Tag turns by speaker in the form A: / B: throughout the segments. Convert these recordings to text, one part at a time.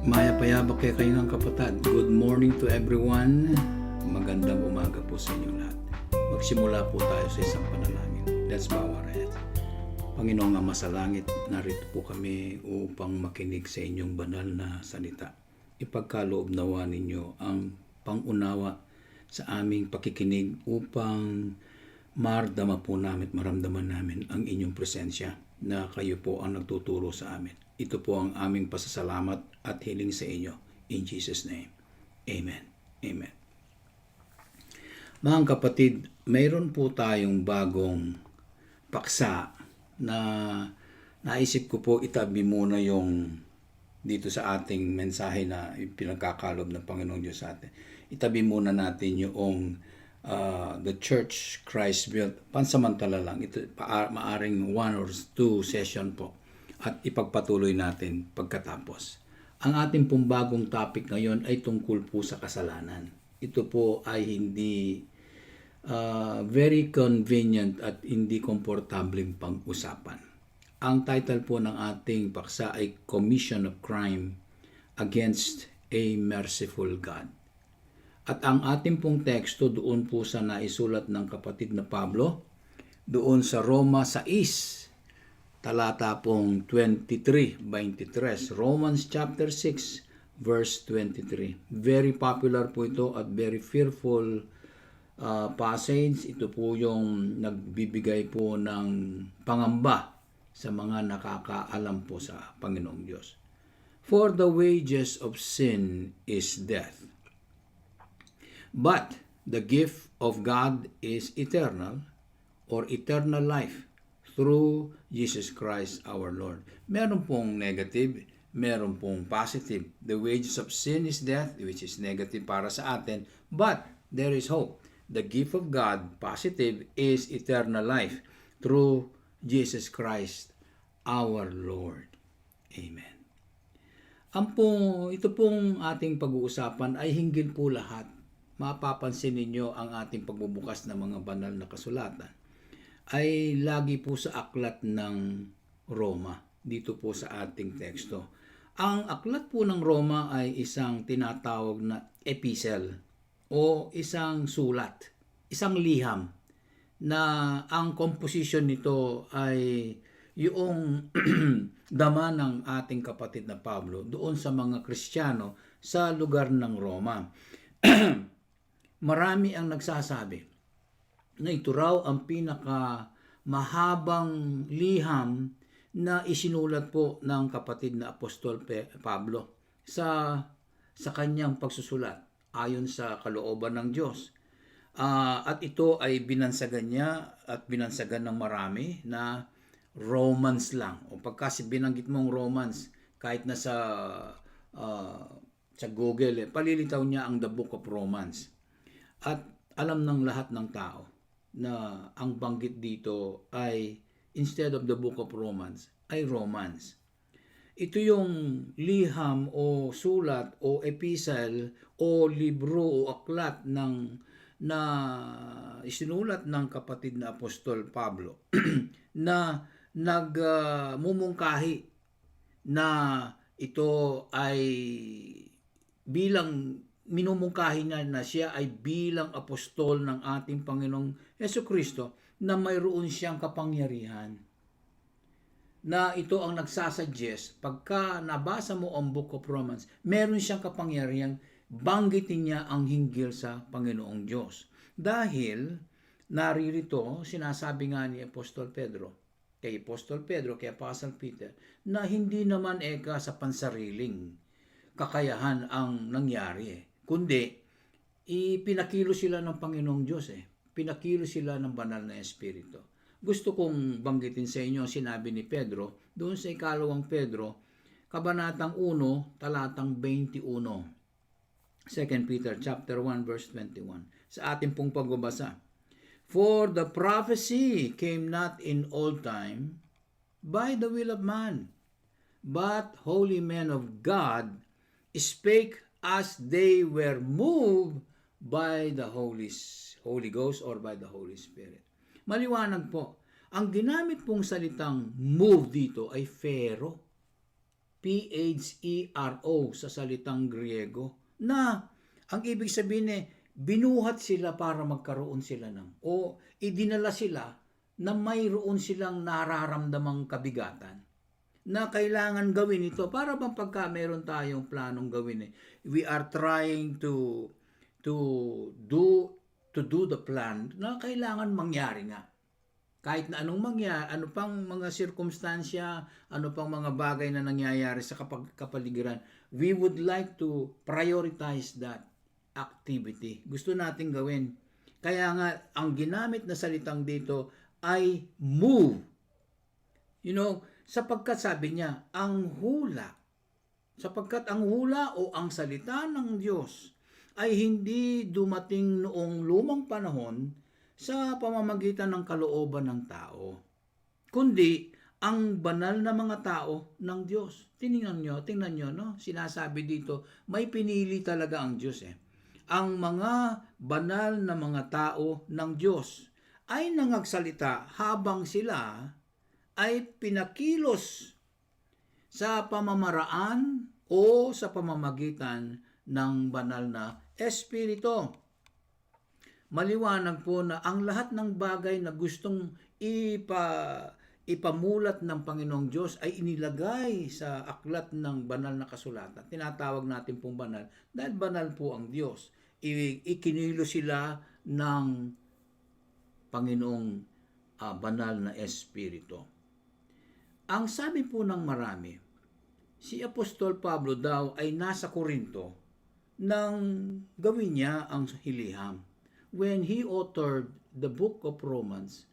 A: Maya payabak kay kayo ng kapatid. Good morning to everyone. Magandang umaga po sa inyong lahat. Magsimula po tayo sa isang panalangin. Let's bow our heads. Panginoong Ama sa langit, narito po kami upang makinig sa inyong banal na salita. Ipagkaloob nawa ninyo ang pangunawa sa aming pakikinig upang mardama po namin at maramdaman namin ang inyong presensya na kayo po ang nagtuturo sa amin. Ito po ang aming pasasalamat at hiling sa inyo. In Jesus' name. Amen. Amen. Mga kapatid, mayroon po tayong bagong paksa na naisip ko po itabi muna yung dito sa ating mensahe na pinagkakalob ng Panginoong Diyos sa atin. Itabi muna natin yung the church Christ built. Pansamantala lang. Ito maaring 1 or 2 session po. At ipagpatuloy natin pagkatapos. Ang ating pong bagong topic ngayon ay tungkol po sa kasalanan. Ito po ay hindi very convenient at hindi komportableng pag-usapan. Ang title po ng ating paksa ay Commission of Crime Against a Merciful God. At ang ating pong teksto doon po sa naisulat ng kapatid na Pablo, doon sa Roma 6, talata pong 23. Romans chapter 6, verse 23. Very popular po ito at very fearful passage. Ito po yung nagbibigay po ng pangamba sa mga nakakaalam po sa Panginoong Diyos. For the wages of sin is death. But the gift of God is eternal or eternal life through Jesus Christ our Lord. Meron pong negative, meron pong positive. The wages of sin is death, which is negative para sa atin, but there is hope. The gift of God, positive, is eternal life through Jesus Christ our Lord. Amen. Ito pong ating pag-uusapan ay hinggil po lahat. Mapapansin ninyo ang ating pagbubukas ng mga banal na kasulatan ay lagi po sa aklat ng Roma, dito po sa ating teksto. Ang aklat po ng Roma ay isang tinatawag na epistle o isang sulat, isang liham na ang composition nito ay yung dama ng ating kapatid na Pablo doon sa mga Kristiyano sa lugar ng Roma. Marami ang nagsasabi na ito raw ang pinaka mahabang liham na isinulat po ng kapatid na Apostol Pablo sa kanyang pagsusulat ayon sa kalooban ng Diyos. At ito ay binansagan niya at binansagan ng marami na Romans lang. O pagka binanggit mong Romans, kahit na sa Google, palilitaw niya ang The Book of Romans. At alam ng lahat ng tao na ang banggit dito ay instead of the Book of Romans, ay Romans. Ito yung liham o sulat o epistle o libro o aklat na isinulat ng kapatid na Apostol Pablo na nagmumungkahi na ito ay bilang minumungkahi niya na siya ay bilang apostol ng ating Panginoong Jesucristo na mayroon siyang kapangyarihan. Na ito ang nagsasuggest, pagka nabasa mo ang Book of Romans, meron siyang kapangyarihan, banggitin niya ang hinggil sa Panginoong Diyos. Dahil, naririto, sinasabi nga ni Apostol Pedro, kay Apostle Peter, na hindi naman sa pansariling kakayahan ang nangyari, kundi ipinakilo sila ng Panginoong Diyos Pinakilo sila ng banal na Espiritu. Gusto kong banggitin sa inyo ang sinabi ni Pedro doon sa ikalawang Pedro, kabanatang 1, talatang 21. 2 Peter chapter 1 verse 21. Sa ating pong pagbabasa. For the prophecy came not in old time by the will of man, but holy men of God spake as they were moved by the Holy Ghost or by the Holy Spirit. Maliwanag po, ang ginamit pong salitang move dito ay phero. Phero sa salitang Griego, na ang ibig sabihin binuhat sila para magkaroon sila o idinala sila na mayroon silang nararamdamang kabigatan na kailangan gawin ito para bang pagka meron tayong planong gawin we are trying to do the plan na kailangan mangyari nga. Kahit na anong mangyari, ano pang mga sirkumstansya, ano pang mga bagay na nangyayari sa kapaligiran, we would like to prioritize that activity. Gusto nating gawin. Kaya nga, ang ginamit na salitang dito ay move. Sapagkat sabi niya, sapagkat ang hula o ang salita ng Diyos ay hindi dumating noong lumang panahon sa pamamagitan ng kalooban ng tao, kundi ang banal na mga tao ng Diyos. Tingnan nyo, no? Sinasabi dito, may pinili talaga ang Diyos Ang mga banal na mga tao ng Diyos ay nangagsalita habang sila ay pinakilos sa pamamaraan o sa pamamagitan ng banal na Espiritu. Maliwanag po na ang lahat ng bagay na gustong ipamulat ng Panginoong Diyos ay inilagay sa aklat ng banal na kasulatan. Tinatawag natin pong banal dahil banal po ang Diyos. Ikinilo sila ng Panginoong banal na Espiritu. Ang sabi po ng marami, si Apostol Pablo daw ay nasa Korinto nang gawin niya ang hiliham. When he authored the book of Romans,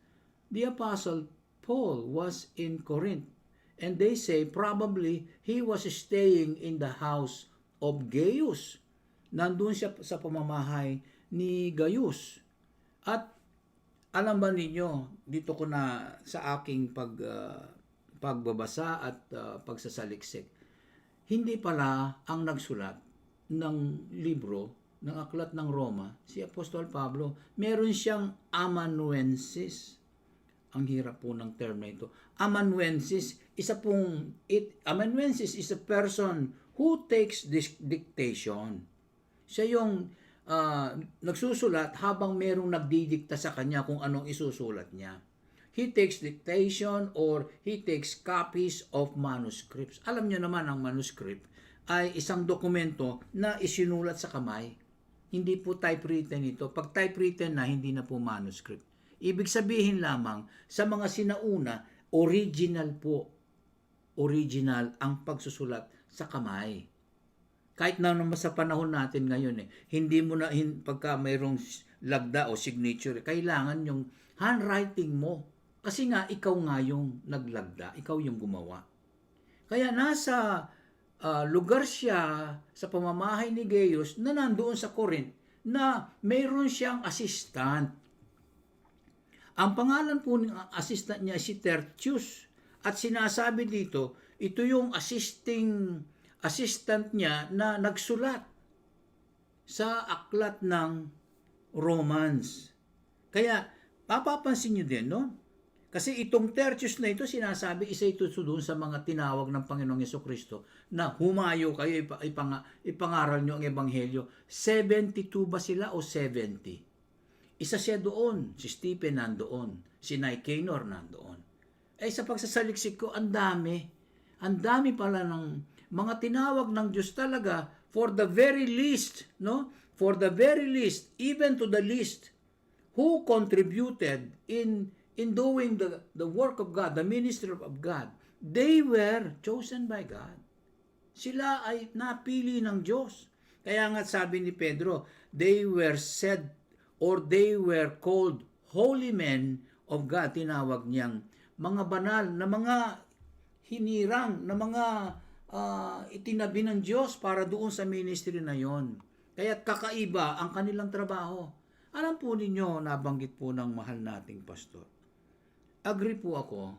A: the Apostle Paul was in Corinth. And they say probably he was staying in the house of Gaius. Nandun siya sa pamamahay ni Gaius. At alam ba ninyo, dito ko na sa aking pagbabasa at pagsasaliksik, hindi pala ang nagsulat ng libro ng Aklat ng Roma, si Apostol Pablo. Meron siyang amanuensis. Ang hirap po ng term na ito. Amanuensis is a person who takes this dictation. Siya yung nagsusulat habang merong nagdidikta sa kanya kung anong isusulat niya. He takes dictation or he takes copies of manuscripts. Alam niyo naman ang manuscript ay isang dokumento na isinulat sa kamay. Hindi po typewritten ito. Pag typewritten na, hindi na po manuscript. Ibig sabihin lamang, sa mga sinauna, original po. Original ang pagsusulat sa kamay. Kahit na naman sa panahon natin ngayon, hindi mo na, pagka mayroong lagda o signature, kailangan yung handwriting mo. Kasi nga, ikaw nga yung naglagda, ikaw yung gumawa. Kaya nasa lugar siya sa pamamahay ni Gaius na nandoon sa Corinth na mayroon siyang assistant. Ang pangalan po ng assistant niya si Tertius. At sinasabi dito, ito yung assistant niya na nagsulat sa aklat ng Romans. Kaya, papapansin niyo din, no? Kasi itong Tertius na ito, sinasabi, isa ito doon sa mga tinawag ng Panginoong Jesucristo na humayo kayo, ipangaral nyo ang Ebanghelyo. 72 ba sila o 70? Isa siya doon. Si Stephen nandoon. Si Nicanor nandoon. Sa pagsasaliksik ko, ang dami. Ang dami pala ng mga tinawag ng Diyos talaga for the very least, no? For the very least, even to the least, who contributed in doing the work of God, the ministry of God. They were chosen by God. Sila ay napili ng Diyos. Kaya nga sabi ni Pedro, they were said or they were called holy men of God. Tinawag niyang mga banal na mga hinirang, na mga itinabi ng Diyos para doon sa ministry na yon. Kaya kakaiba ang kanilang trabaho. Alam po ninyo, nabanggit po ng mahal nating pastor. Agree po ako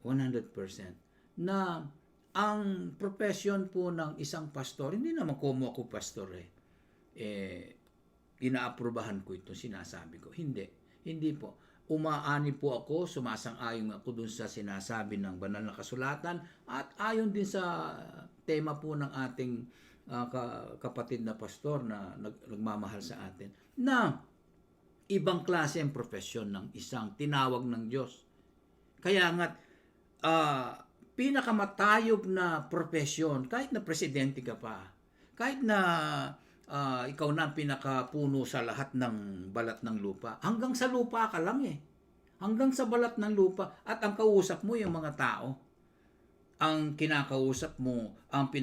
A: 100% na ang profession po ng isang pastor, hindi naman como ako pastor inaaprubahan ko ito, sinasabi ko. Hindi po. umaani po ako, sumasang-ayon ako dun sa sinasabi ng banal na kasulatan at ayon din sa tema po ng ating kapatid na pastor na nagmamahal sa atin, na ibang klase ang profesyon ng isang tinawag ng Diyos. Kaya nga, pinakamatayog na profesyon, kahit na presidente ka pa, kahit na ikaw na ang pinakapuno sa lahat ng balat ng lupa, hanggang sa lupa ka lang eh. Hanggang sa balat ng lupa, at ang kausap mo yung mga tao. Ang kinakausap mo, ang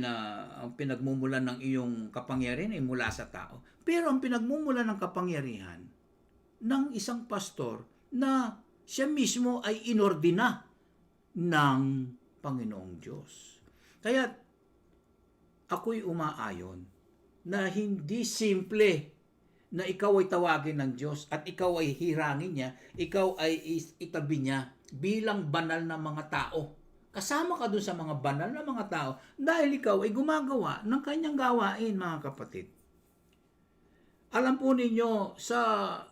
A: pinagmumulan ng iyong kapangyarihan ay mula sa tao. Pero ang pinagmumulan ng kapangyarihan ng isang pastor na siya mismo ay inordina ng Panginoong Diyos. Kaya ako'y umaayon na hindi simple na ikaw ay tawagin ng Diyos at ikaw ay hirangin niya, ikaw ay itabi niya bilang banal na mga tao. Kasama ka dun sa mga banal na mga tao dahil ikaw ay gumagawa ng kanyang gawain, mga kapatid. Alam po ninyo, sa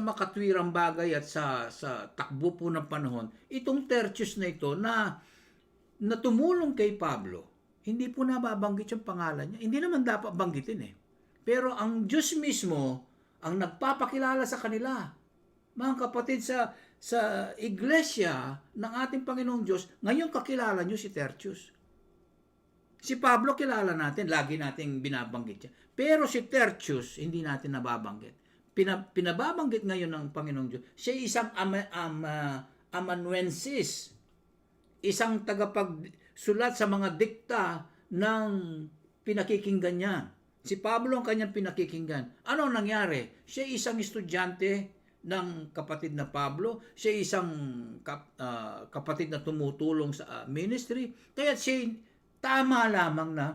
A: makatwirang bagay at sa takbo po ng panahon, itong Tertius na ito na tumulong kay Pablo, hindi po nababanggit yung pangalan niya. Hindi naman dapat banggitin eh. Pero ang Diyos mismo ang nagpapakilala sa kanila. Mga kapatid, sa iglesia ng ating Panginoong Diyos, ngayon kakilala nyo si Tertius. Si Pablo kilala natin, lagi nating binabanggit siya. Pero si Tertius, hindi natin nababanggit. Pinababanggit ngayon ng Panginoong Diyos. Siya isang amanuensis, isang tagapagsulat sa mga dikta ng pinakikinggan niya. Si Pablo ang kanyang pinakikinggan. Ano nangyari? Siya isang estudyante ng kapatid na Pablo. Siya isang kapatid na tumutulong sa ministry. Kaya siya tama lamang na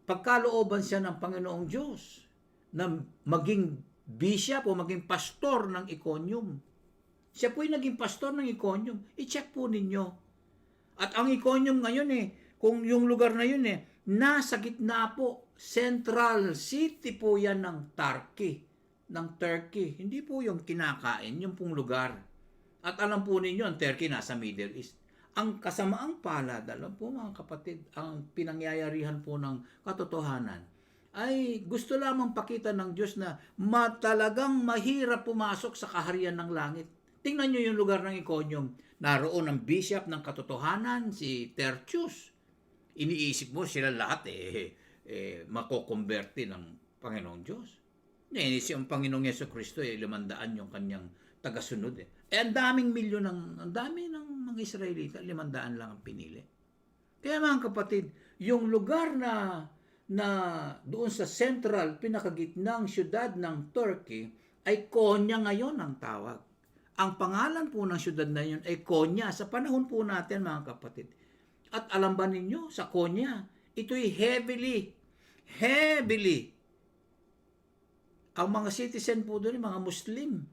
A: pagkalooban siya ng Panginoong Diyos na maging bishop o maging pastor ng Iconium. Siya po'y naging pastor ng Iconium. I-check po ninyo. At ang Iconium ngayon kung yung lugar na yun nasa gitna po, central city po yan ng Turkey. Hindi po yung kinakain, yung pong lugar. At alam po ninyo, ang Turkey nasa Middle East. Ang kasamaang palad, alam po mga kapatid, ang pinangyayarihan po ng katotohanan ay gusto lamang pakita ng Diyos na talagang mahirap pumasok sa kaharian ng langit. Tingnan nyo yung lugar ng Iconium. Naroon ang bishop ng katotohanan, si Tertius. Iniisip mo sila lahat makokonverte ng Panginoong Diyos. Si ang Panginoong Yesu-Kristo 500 yung kanyang tagasunod ang daming ang dami ng mga Israelita, 500 lang ang pinili. Kaya mga kapatid, yung lugar na doon sa central, pinakagitnang syudad ng Turkey, ay Konya ngayon ang tawag. Ang pangalan po ng syudad na yun ay Konya sa panahon po natin, mga kapatid. At alam ba ninyo, sa Konya, ito'y heavily, ang mga citizen po doon, mga Muslim.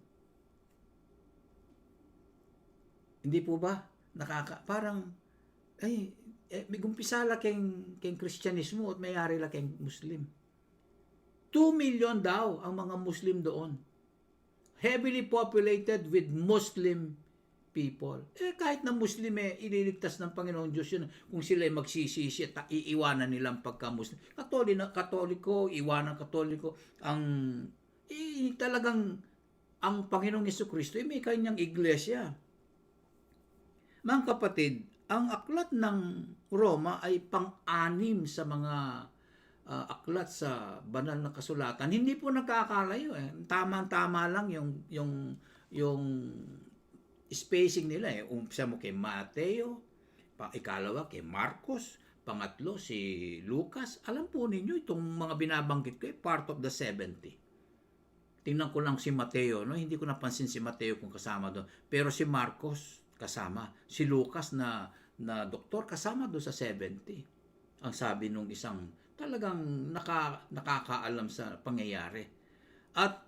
A: Hindi po ba? Parang, may gumpisala keng Kristyanismo at mayari la keng Muslim. 2 million daw ang mga Muslim doon. Heavily populated with Muslim people. Kahit na Muslim ililigtas ng Panginoong Diyos yun kung sila magsisisi at iiwanan nilang pagka-Muslim. Katoliko, iwanan Katoliko. Talagang ang Panginoong Jesucristo may kanyang iglesia. Mga kapatid, ang aklat ng Roma ay pang-anim sa mga aklat sa banal na kasulatan. Hindi po nagkakalayo Tama-tama lang yung spacing nila Umpisa mo kay Mateo, ikalawa kay Marcos, pangatlo si Lucas. Alam po ninyo itong mga binabanggit ko part of the 70. Tingnan ko lang si Mateo, hindi ko napansin si Mateo kung kasama doon. Pero si Marcos kasama, si Lucas na doktor kasama doon sa 70. Ang sabi nung isang talagang nakakaalam sa pangyayari. At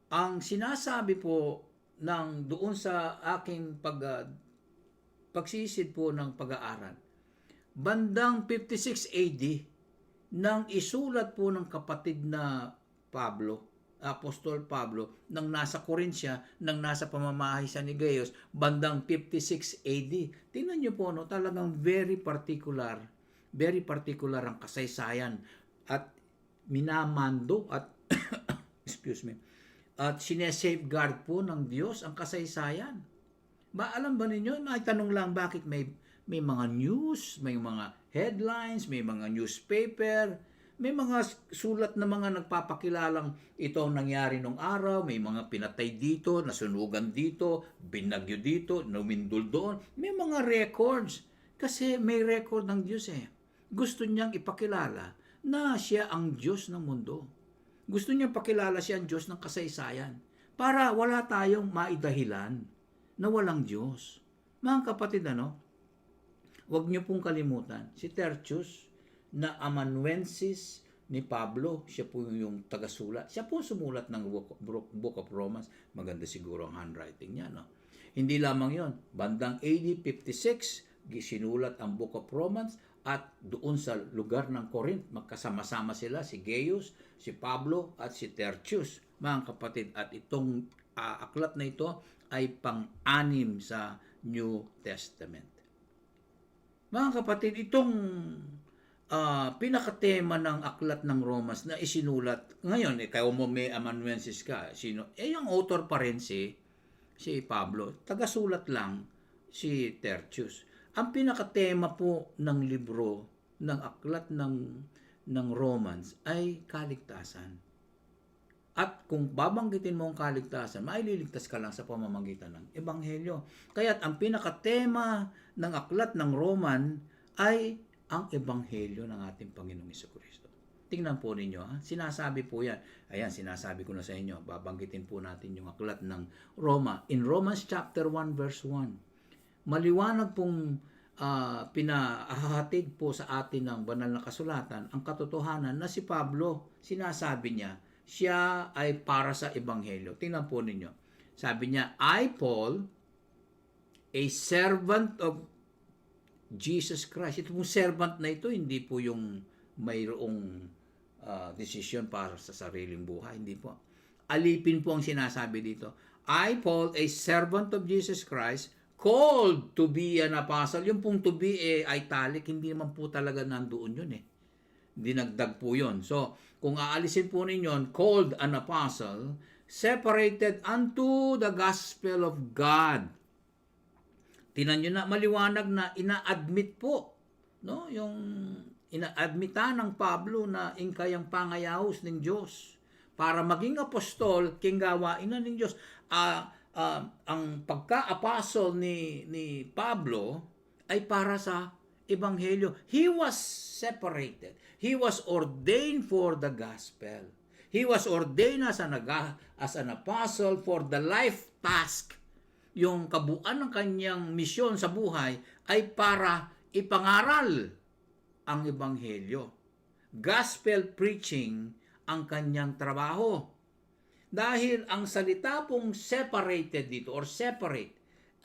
A: ang sinasabi po ng doon sa aking pagsisid po ng pag-aaral, bandang 56 AD nang isulat po ng kapatid na Pablo Apostol Pablo nang nasa Corinth siya, nang nasa pamamahay siya ni Gaius, bandang 56 AD. Tingnan niyo po, no, talagang very particular ang kasaysayan at minamando at excuse me, at sinesafeguard po ng Diyos ang kasaysayan. Alam ba ninyo, may tanong lang, bakit may mga news, may mga headlines, may mga newspaper, may mga sulat na mga nagpapakilalang ito ang nangyari nung araw, may mga pinatay dito, nasunugan dito, binagyo dito, numindol doon. May mga records. Kasi may record ng Diyos eh. Gusto niyang ipakilala na siya ang Diyos ng mundo. Gusto niyang pakilala siya ang Diyos ng kasaysayan. Para wala tayong maidahilan na walang Diyos. Mga kapatid, huwag niyo pong kalimutan, si Tertius na amanuensis ni Pablo, siya po yung tagasulat. Siya po sumulat ng Book of Romans. Maganda siguro ang handwriting niya, no? Hindi lamang yon, bandang AD 56, sinulat ang Book of Romans at doon sa lugar ng Corinth, magkasama-sama sila, si Gaius, si Pablo at si Tertius, mga kapatid. At itong aklat na ito ay pang-anim sa New Testament. Mga kapatid, itong pinakatema ng aklat ng Romans na isinulat, ngayon, kayo mo may amanuensis ka, sino? Yung author pa rin si Pablo, tagasulat lang si Tertius. Ang pinakatema po ng libro, ng aklat ng Romans ay kaligtasan. At kung babanggitin mo ang kaligtasan, maililigtas ka lang sa pamamagitan ng Ebanghelyo. Kaya't ang pinakatema ng aklat ng Roman ay ang Ebanghelyo ng ating Panginoong Jesucristo. Tingnan po ninyo, sinasabi po yan. Ayan, sinasabi ko na sa inyo, babanggitin po natin yung aklat ng Roma. In Romans chapter 1 verse 1, maliwanag pong pinahahatid po sa atin ng banal na kasulatan ang katotohanan na si Pablo, sinasabi niya, siya ay para sa Ebanghelyo. Tingnan po ninyo. Sabi niya, I, Paul, a servant of Jesus Christ. Ito pong servant na ito, hindi po yung mayroong desisyon para sa sariling buhay. Hindi po. Alipin po ang sinasabi dito. I, Paul, a servant of Jesus Christ, called to be an apostle. Yung pong to be italic, hindi naman po talaga nandoon yun eh. Dinagdag po yun. So, kung aalisin po ninyo, called an apostle, separated unto the gospel of God. Tinan nyo na, maliwanag na ina-admit po, no? Yung ina-admitan ng Pablo na ingkayang pangayahos ng Diyos para maging apostol, kinggawain na ng Diyos. Ang pagka-apostle ni Pablo ay para sa Ebanghelyo. He was separated. He was ordained for the gospel. He was ordained as an apostle for the life task. Yung kabuuan ng kanyang misyon sa buhay ay para ipangaral ang Ebanghelyo. Gospel preaching ang kanyang trabaho. Dahil ang salita pong separated dito or separate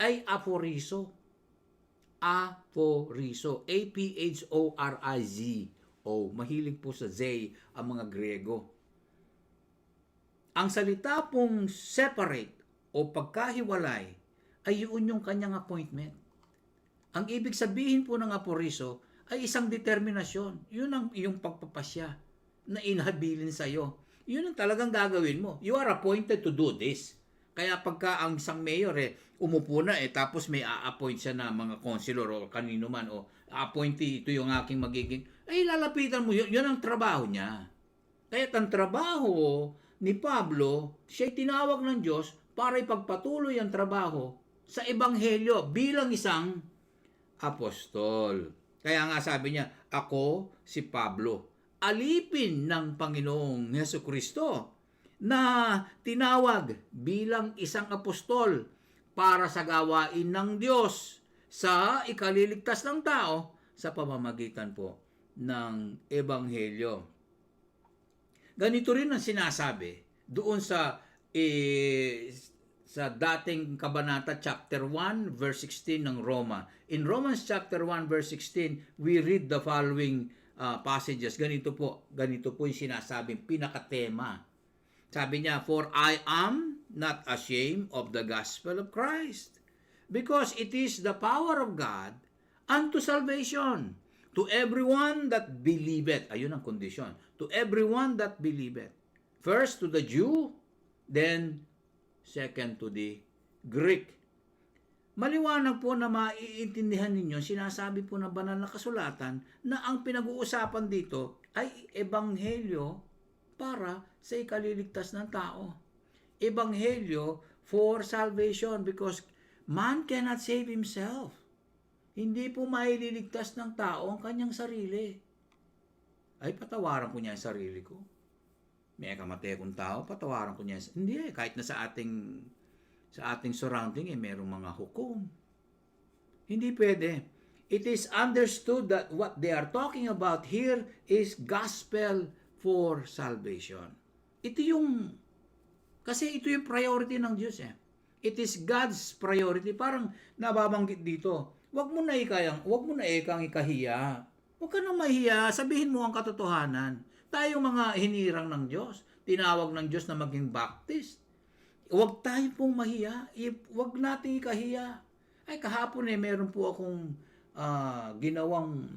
A: ay aphorizo. Aphorizo. A-P-H-O-R-I-Z-O. Mahilig po sa Z ang mga Grego. Ang salita pong separate o pagkahiwalay ay yun yung kanyang appointment. Ang ibig sabihin po ng aphorizo ay isang determinasyon. Yun ang iyong pagpapasya na inhabilin sa iyo. Yun ang talagang gagawin mo. You are appointed to do this. Kaya pagka ang isang mayor umupo na tapos may a-appoint siya na mga councilor o kanino man o appointee, ito yung aking magiging, lalapitan mo, yun ang trabaho niya. Kaya ang trabaho ni Pablo, siya'y tinawag ng Diyos para ipagpatuloy ang trabaho sa Ebanghelyo bilang isang apostol. Kaya nga sabi niya, ako si Pablo, alipin ng Panginoong Jesucristo na tinawag bilang isang apostol para sa gawain ng Diyos sa ikaliligtas ng tao sa pamamagitan po ng Ebanghelyo. Ganito rin ang sinasabi doon sa dating kabanata chapter 1 verse 16 ng Roma. In Romans chapter 1 verse 16, we read the following passages. Ganito po yung sinasabing pinakatema Sabi niya, "For I am not ashamed of the gospel of Christ, because it is the power of God unto salvation, to everyone that believeth." Ayun ang kondisyon. To everyone that believeth. First to the Jew, then second to the Greek. Maliwanag po na maiintindihan ninyo, sinasabi po ng banal na kasulatan na ang pinag-uusapan dito ay ebanghelyo para sa ikaliligtas ng tao. Ebanghelyo for salvation, because man cannot save himself. Hindi po maililigtas ng tao ang kanyang sarili. Ay, patawaran ko niya ang sarili ko. May kamatay kong tao, patawaran ko niya. Hindi kahit na sa ating surrounding, merong mga hukom. Hindi pwede. It is understood that what they are talking about here is gospel for salvation. Kasi ito yung priority ng Diyos eh. It is God's priority. Parang nababanggit dito, wag mo na ikang ikahiya. Huwag ka nang mahiya, sabihin mo ang katotohanan. Tayong mga hinirang ng Diyos, tinawag ng Diyos na maging Baptist. Huwag tayo pong mahiya, huwag nating ikahiya. Ay, kahapon meron po akong ginawang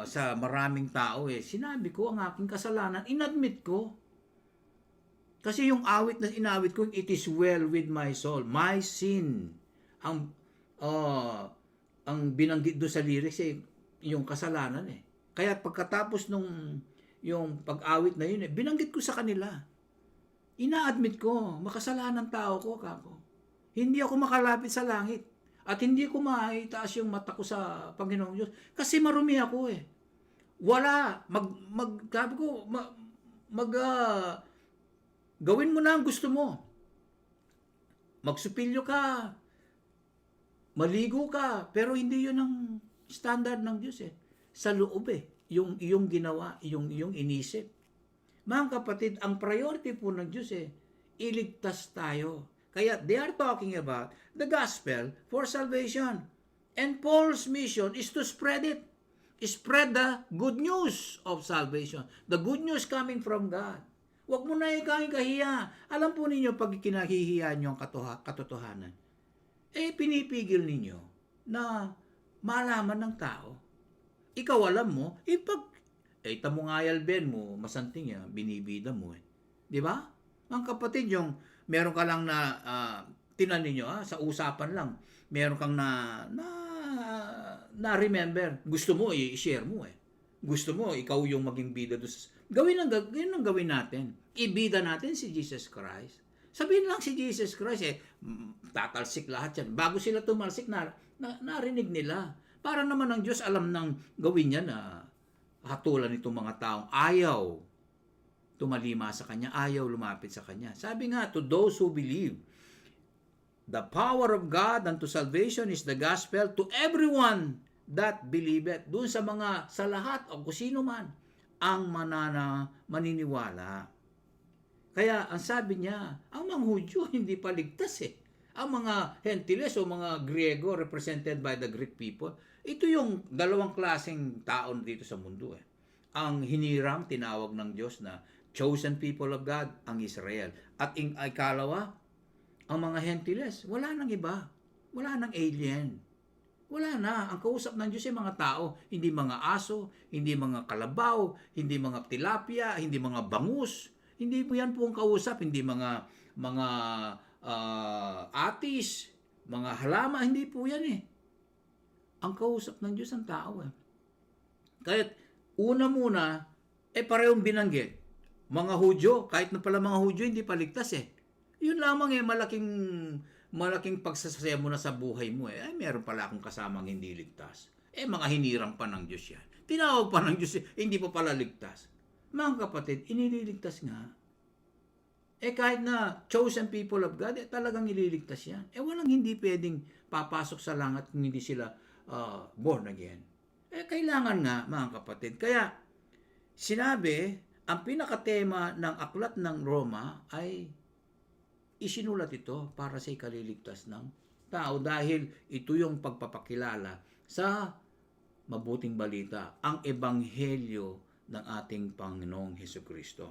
A: sa maraming tao Sinabi ko ang aking kasalanan, inadmit ko. Kasi yung awit na inawit ko, it is well with my soul. My sin. Ang binanggit doon sa lyrics yung kasalanan Kaya pagkatapos yung pag-awit na yun binanggit ko sa kanila. Ina-admit ko, makasalanan tao ko, kako. Hindi ako makalapit sa langit. At hindi ko maitaas yung mata ko sa Panginoong Diyos. Kasi marumi ako Wala. Sabi ko, gawin mo na ang gusto mo. Magsupilyo ka. Maligo ka. Pero hindi yun ang standard ng Diyos Sa loob yung iyong ginawa, yung iyong inisip. Mga kapatid, ang priority po ng Diyos iligtas tayo. Kaya they are talking about the gospel for salvation. And Paul's mission is to spread it. Spread the good news of salvation. The good news coming from God. Huwag mo na ikahiya. Alam po ninyo, pag kinahihiyan nyo ang katotohanan, pinipigil ninyo na malaman ng tao. Ikaw alam mo, tamo nga yalben mo, masanting binibida mo Di ba? Mga kapatid, yung meron ka lang na, tinan ninyo sa usapan lang, meron kang na remember, gusto mo, i-share mo Gusto mo, ikaw yung maging bida doon. Gawin ang gawin natin. Ibida natin si Jesus Christ. Sabihin lang si Jesus Christ, tatalsik lahat yan. Bago sila tumalsik, narinig nila. Para naman ang Diyos alam nang gawin niya na hatulan itong mga taong ayaw tumalima sa Kanya, ayaw lumapit sa Kanya. Sabi nga, to those who believe, the power of God unto salvation is the gospel to everyone that believeth. Doon sa lahat o kung sino man ang maniniwala. Kaya ang sabi niya, ang mga Hudyo hindi pa ligtas Ang mga Gentiles o mga Griego represented by the Greek people, ito yung dalawang klaseng tao dito sa mundo Ang hinirang, tinawag ng Diyos na chosen people of God, ang Israel. At ikalawa, ang mga Gentiles, wala nang iba. Wala nang alien. Wala na. Ang kausap ng Diyos ay mga tao, hindi mga aso, hindi mga kalabaw, hindi mga tilapia, hindi mga bangus. Hindi po yan po ang kausap, hindi mga atis, mga halama, hindi po yan Ang kausap ng Diyos ang tao Kaya una muna, parehong binanggit. Mga Hudyo, kahit na pala mga Hudyo, hindi paligtas Yun lamang malaking pagsasaya mo na sa buhay mo meron pala akong kasamang hindi ligtas. Mga hinirang pa ng Diyos yan. Tinawag pa ng Diyos, hindi pa pala ligtas. Mga kapatid, inililigtas nga. Kahit na chosen people of God, talagang ililigtas yan. Walang hindi pwedeng papasok sa langit kung hindi sila born again. Kailangan nga, mga kapatid. Kaya, sinabi, ang pinakatema ng aklat ng Roma ay isinulat ito para sa ikaliligtas ng tao dahil ito yung pagpapakilala sa mabuting balita, ang ebanghelyo ng ating Panginoong Hesukristo.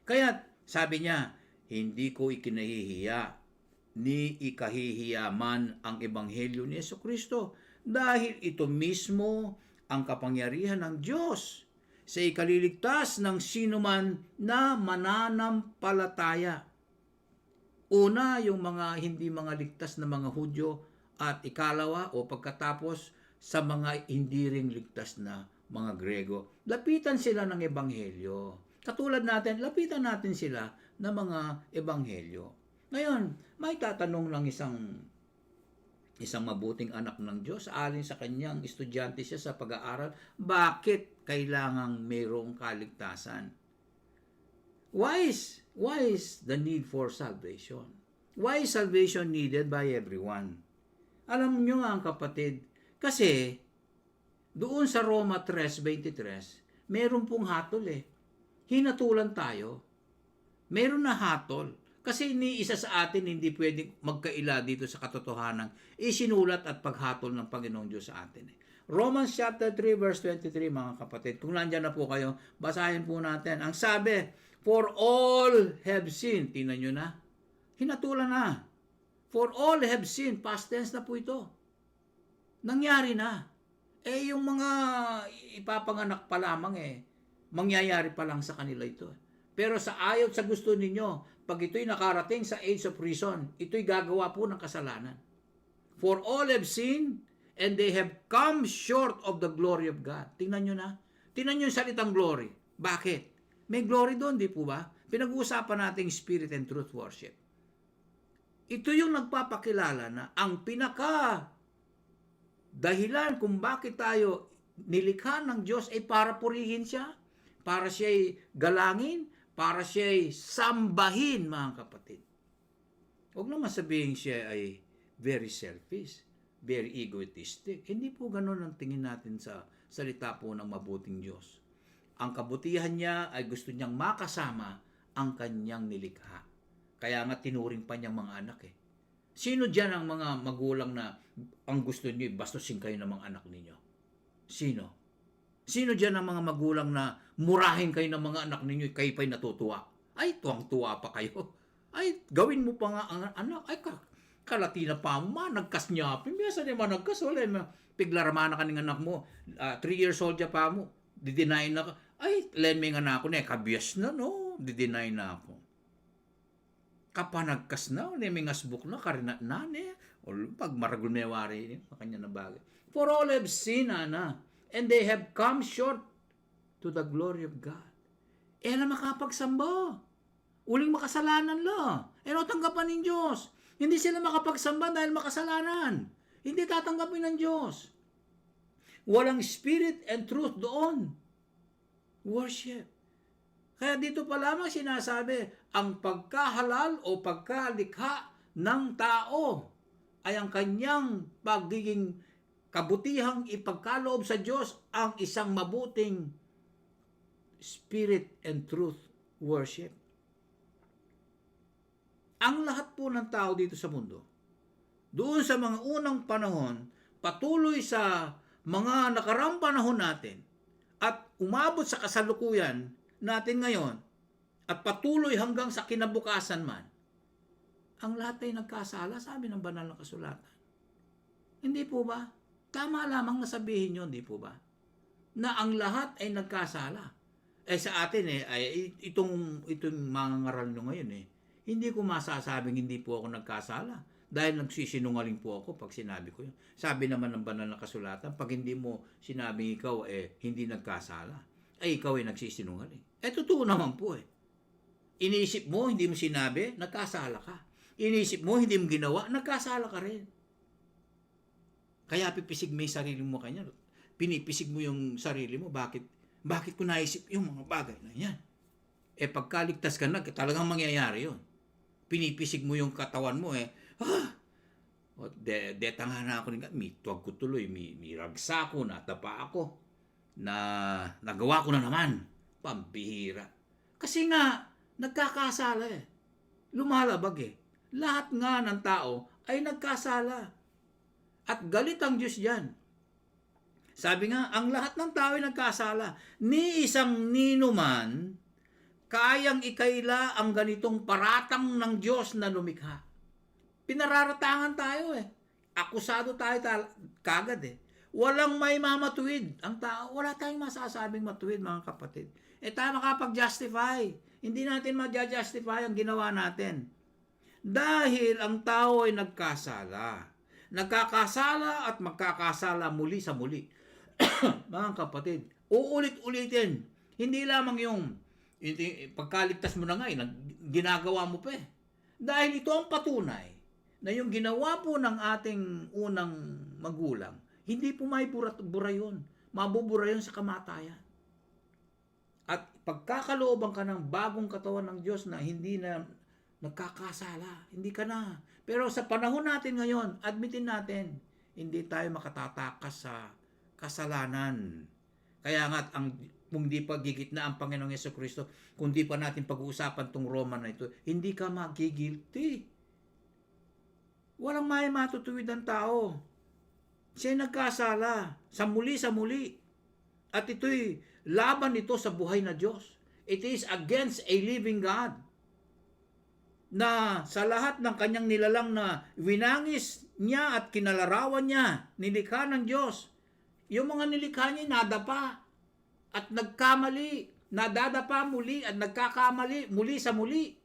A: Kaya Sabi niya, hindi ko ikinahihiya ni ikahihiya man ang ebanghelyo ni Jesucristo dahil ito mismo ang kapangyarihan ng Diyos sa ikaliligtas ng sinuman na mananampalataya. Una, yung mga hindi mga ligtas na mga Hudyo, at ikalawa o pagkatapos sa mga hindi ring ligtas na mga Grego. Lapitan sila ng ebanghelyo. Katulad natin, lapitan natin sila ng mga ebanghelyo. Ngayon, may tatanong lang isang mabuting anak ng Diyos, alin sa kanyang estudyante siya sa pag-aaral, bakit kailangang mayroong kaligtasan? Why is the need for salvation? Why is salvation needed by everyone? Alam nyo nga ang kapatid, kasi doon sa Roma 3:23, meron pong hatol eh. Hinatulan tayo. Meron na hatol. Kasi ni isa sa atin hindi pwedeng magkaila dito sa katotohanan isinulat at paghatol ng Panginoong Diyos sa atin. Romans chapter 3 verse 23 mga kapatid. Kung nandyan na po kayo, basahin po natin. Ang sabi, for all have sinned. Tingnan nyo na. Hinatulan na. For all have sinned. Past tense na po ito. Nangyari na. Yung mga ipapanganak pa lamang mangyayari pa lang sa kanila ito. Pero sa ayaw sa gusto ninyo, pag ito'y nakarating sa age of reason, ito'y gagawa po ng kasalanan. For all have sinned, and they have come short of the glory of God. Tingnan nyo na. Tingnan nyo yung salitang glory. Bakit? May glory doon, di po ba? Pinag-uusapan natin spirit and truth worship. Ito yung nagpapakilala na ang pinaka dahilan kung bakit tayo nilikha ng Diyos ay para purihin siya, para siya'y galangin, para siya'y sambahin, mga kapatid. Huwag naman sabihin siya ay very selfish, very egoistic. Hindi po ganun ang tingin natin sa salita po ng mabuting Diyos. Ang kabutihan niya ay gusto niyang makasama ang kanyang nilikha. Kaya nga tinuring pa niyang mga anak Sino dyan ang mga magulang na ang gusto niyo bastusin kayo ng mga anak ninyo? Sino? Sino dyan ang mga magulang na murahin kayo ng mga anak ninyo, kayo pa'y natutuwa? Ay, tuwang-tuwa pa kayo. Ay, gawin mo pa nga ang anak. Ay, kalatina pa mo, nagkas niya. Pimiyasa niya nagkas. Wala, piglaramana ka ng anak mo. 3 years old ya pa mo. Dideny na ka. Ay, leming anak ko na, kabiyas na, no? Dideny na ako. Kapanagkas na, leming asbuk na, karinat na, o pag maragul mewari, kanya na bagay. For all have sinned, and they have come short to the glory of God. Na makapagsamba. Uling makasalanan la. Tanggapan ng Diyos. Hindi sila makapagsamba dahil makasalanan. Hindi tatanggapin ng Diyos. Walang spirit and truth doon. Worship. Kaya dito pa lamang sinasabi, ang pagkahalal o pagkalikha ng tao ay ang kanyang pagiging kabutihang ipagkaloob sa Diyos ang isang mabuting spirit and truth worship. Ang lahat po ng tao dito sa mundo, doon sa mga unang panahon, patuloy sa mga nakarang panahon natin, at umabot sa kasalukuyan natin ngayon, at patuloy hanggang sa kinabukasan man, ang lahat ay nagkasala, sabi ng banal na kasulatan. Hindi po ba? Tama lamang na sabihin yun, di po ba? Na ang lahat ay nagkasala. Sa atin ay itong mga ngaral nyo ngayon hindi ko masasabing hindi po ako nagkasala. Dahil nagsisinungaling po ako pag sinabi ko yun. Sabi naman ng banal na kasulatan, pag hindi mo sinabing ikaw hindi nagkasala, ay ikaw ay nagsisinungaling. Totoo naman po Iniisip mo, hindi mo sinabi, nagkasala ka. Iniisip mo, hindi mo ginawa, nagkasala ka rin. Kaya pipisig mo yung sarili mo kanya. Pinipisig mo yung sarili mo. Bakit ko naisip yung mga bagay na yan? Pagkaligtas ka na, talagang mangyayari yun. Pinipisig mo yung katawan mo deta nga na ako tuwag ko tuloy, may ragsa ko, natapa ako, na nagawa ko na naman. Pambihira. Kasi nga, nagkakasala Lumalabag Lahat nga ng tao ay nagkasala. At galit ang Diyos diyan. Sabi nga, ang lahat ng tao ay nagkasala. Ni isang nino man, kayang ikaila ang ganitong paratang ng Diyos na lumikha. Pinararatangan tayo eh. Akusado tayo kagad eh. Walang may mamatuwid ang tao. Wala tayong masasabing matuwid, mga kapatid. Tayo makapag-justify. Hindi natin ma-justify ang ginawa natin. Dahil ang tao ay nagkasala. Nagkakasala at magkakasala muli sa muli. Mga kapatid, uulit-ulitin. Hindi lamang yung pagkaligtas mo na nga, ginagawa mo pa eh. Dahil ito ang patunay na yung ginawa po ng ating unang magulang, hindi po may bura yun. Mabubura yun sa kamatayan. At pagkakalooban ka ng bagong katawan ng Diyos na hindi na nagkakasala, hindi ka na. Pero sa panahon natin ngayon, admitin natin, hindi tayo makatatakas sa kasalanan. Kaya nga, kung di pa gigitna ang Panginoong Jesucristo, kung di pa natin pag-uusapan tong Roma na ito, hindi ka magigilty. Walang may matutuwid ang tao. Siya nagkasala sa muli. At ito'y laban ito sa buhay na Diyos. It is against a living God na sa lahat ng kanyang nilalang na winangis niya at kinalarawan niya, nilikha ng Diyos. Yung mga nilikha niya nadapa at nagkamali, nadadapa muli at nagkakamali muli sa muli.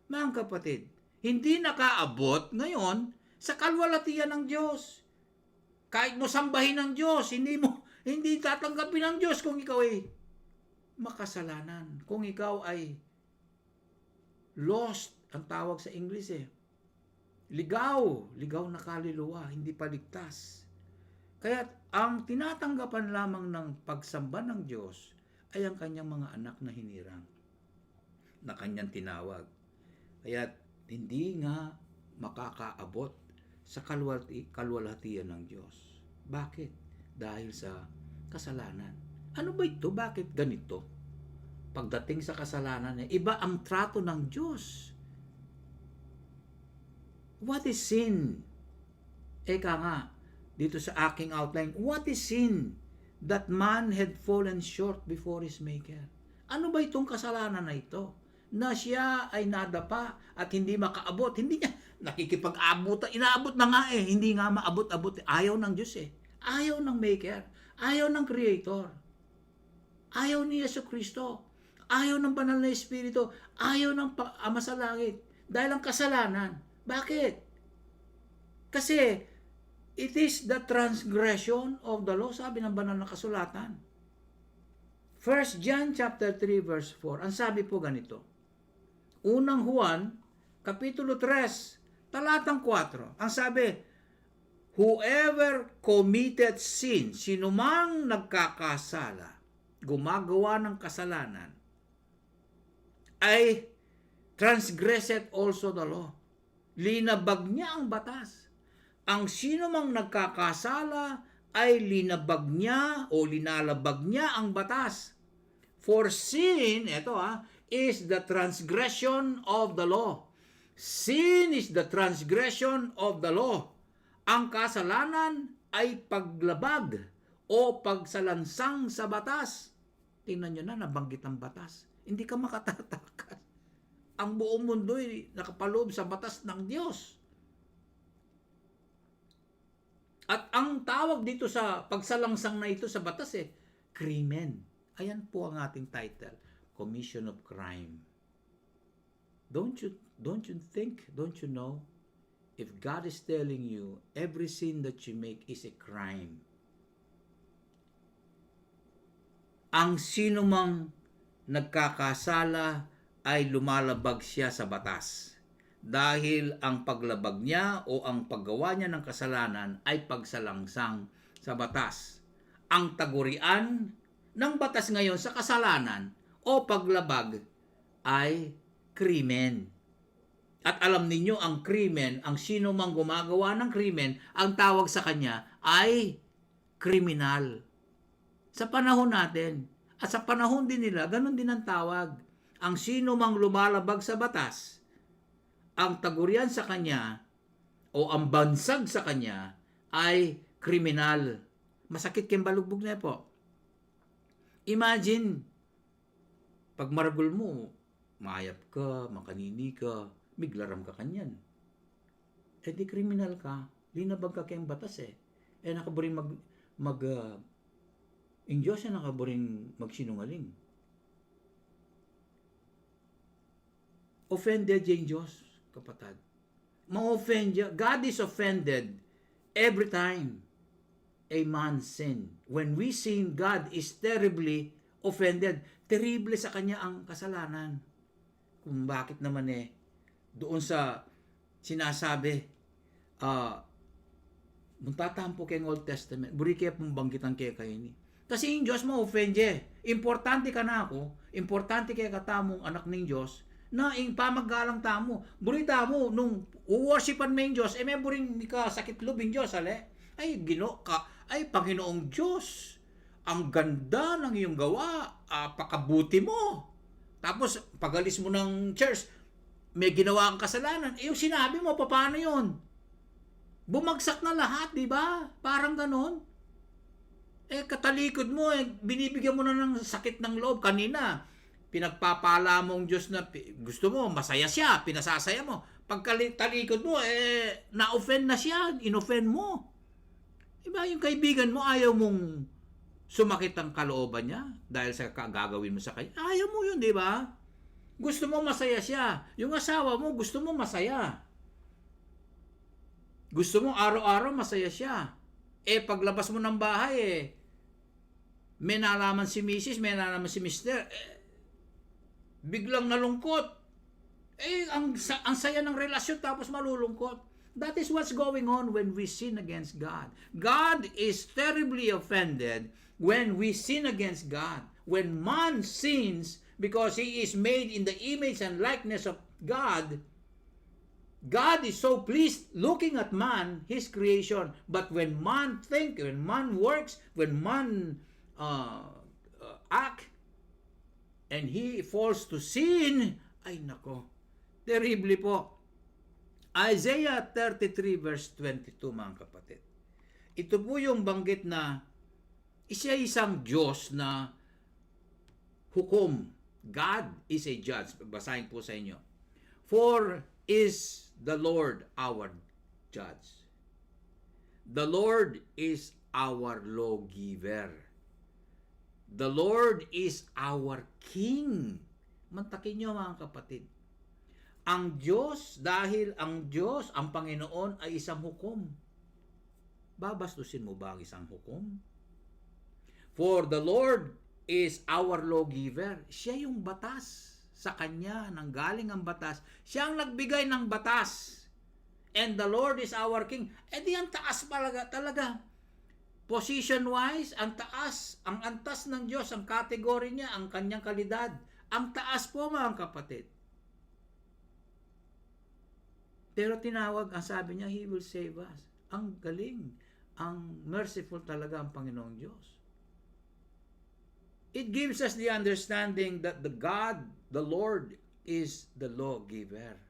A: Mga kapatid, hindi nakaabot ngayon sa kalwalatian ng Diyos. Kahit mo sambahin ng Diyos, hindi tatanggapin ng Diyos kung ikaw ay makasalanan. Kung ikaw ay lost, ang tawag sa English eh. Ligaw na kaluluwa, hindi paligtas. Kaya ang tinatanggapan lamang ng pagsamba ng Diyos ay ang kanyang mga anak na hinirang, na kanyang tinawag. Kaya hindi nga makakaabot sa kalwalhatian ng Diyos. Bakit? Dahil sa kasalanan. Ano ba ito? Bakit ganito? Pagdating sa kasalanan, iba ang trato ng Diyos. What is sin? Eka nga, dito sa aking outline, what is sin? That man had fallen short before his maker. Ano ba itong kasalanan na ito? Na siya ay nadapa at hindi makaabot. Hindi niya nakikipag-abot. Inaabot na nga eh. Hindi nga maabot-abot. Ayaw ng Diyos eh. Ayaw ng Maker. Ayaw ng Creator. Ayaw ni Jesucristo. Ayaw ng Banal na Espiritu. Ayaw ng Ama sa Langit. Dahil ang kasalanan. Bakit? Kasi it is the transgression of the law. Sabi ng Banal na Kasulatan. 1 John chapter 3 verse 4. Ang sabi po ganito. Unang Juan, Kapitulo 3, talatang 4. Ang sabi, whoever committed sin, sinumang nagkakasala, gumagawa ng kasalanan, ay transgressed also the law. Linabag niya ang batas. Ang sinumang nagkakasala ay linabag niya o linalabag niya ang batas. For sin, is the transgression of the law. Sin is the transgression of the law. Ang kasalanan ay paglabag o pagsalansang sa batas. Tingnan nyo na, nabanggit ang batas. Hindi ka makatatakas. Ang buong mundo ay nakapaloob sa batas ng Diyos. At ang tawag dito sa pagsalangsang na ito sa batas krimen. Ayan po ang ating title. Commission of crime. Don't you know, if God is telling you, every sin that you make is a crime. Ang sino mang nagkakasala ay lumalabag siya sa batas. Dahil ang paglabag niya o ang paggawa niya ng kasalanan ay pagsalangsang sa batas. Ang tagurian ng batas ngayon sa kasalanan o paglabag ay krimen. At alam ninyo, ang krimen, ang sino mang gumagawa ng krimen, ang tawag sa kanya ay kriminal. Sa panahon natin, at sa panahon din nila, ganun din ang tawag. Ang sino mang lumalabag sa batas, ang tagurian sa kanya o ang bansag sa kanya ay kriminal. Masakit kayong balugbog na po. Imagine, pag maragol mo, mayap ka, makanini ka, miglaram ka kanyan. Eh di kriminal ka, linabag ka kayong batas eh. Eh nakaburing in Diyos na nakaburing magsinungaling. Offended yung Diyos, kapatid. Ma-offend ya. God is offended every time a man sin. When we sin, God is terribly offended. Terrible sa kanya ang kasalanan. Kung bakit naman doon sa sinasabi, muntatampo kayong Old Testament, buri kaya pambanggitan kaya kayo ni. Kasi yung Diyos ma-offend Importante ka na ako, importante kaya katamong anak ng Diyos, na yung pamagalang tamo, buri tamo, nung uworshipan mo yung Diyos, may buring ka sakit lubing Diyos, ay Panginoong Diyos, ang ganda ng iyong gawa, pakabuti mo. Tapos, pagalis mo ng church, may ginawa kang kasalanan, yung sinabi mo, paano yun? Bumagsak na lahat, di ba? Parang ganon. Katalikod mo, binibigyan mo na ng sakit ng loob. Kanina, pinagpapala mo ang Diyos na gusto mo, masaya siya, pinasasaya mo. Pagkatalikod mo, na-offend na siya, in-offend mo. Diba, yung kaibigan mo, ayaw mong sumakit ang kalooban niya dahil sa gagawin mo sa kanya. Ayaw mo yun, di ba? Gusto mo masaya siya. Yung asawa mo, gusto mo masaya. Gusto mo araw-araw masaya siya. Paglabas mo ng bahay, may nalaman si Mrs., may nalaman si Mr., biglang nalungkot. Ang saya ng relasyon tapos malulungkot. That is what's going on when we sin against God. God is terribly offended when we sin against God. When man sins because he is made in the image and likeness of God, God is so pleased looking at man, his creation. But when man thinks, when man works, when man act, and he falls to sin, ay nako, terrible po. Isaiah 33 verse 22, mga kapatid. Ito po yung banggit na isang Diyos na hukom. God is a judge. Basahin po sa inyo. For is the Lord our judge. The Lord is our lawgiver. The Lord is our King. Mantakin nyo, mga kapatid. Ang Diyos, dahil ang Diyos, ang Panginoon ay isang hukom. Babastusin mo ba ang isang hukom? For the Lord is our lawgiver. Siya yung batas. Sa Kanya nanggaling ang batas. Siya ang nagbigay ng batas. And the Lord is our King. Di ang taas talaga. Position-wise, ang taas, ang antas ng Diyos, ang kategory niya, ang Kanyang kalidad. Ang taas po, mga kapatid. Pero tinawag, ang sabi niya, He will save us. Ang galing. Ang merciful talaga ang Panginoong Diyos. It gives us the understanding that the God, the Lord, is the lawgiver.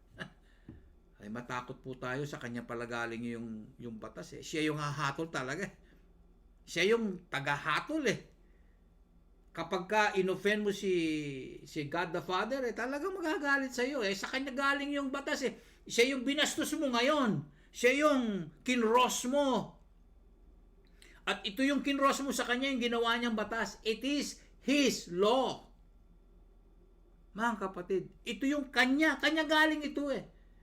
A: Ay matakot po tayo sa Kanya palagaling yung batas. Siya yung hahatol talaga. Siya yung tagahatol Kapag ka inoffend mo si God the Father, talagang magagalit sa iyo. Sa Kanya galing yung batas Siya yung binastos mo ngayon. Siya yung kinross mo. At ito yung kinross mo sa Kanya, yung ginawa niyang batas. It is His law. Mga kapatid, ito yung Kanya galing ito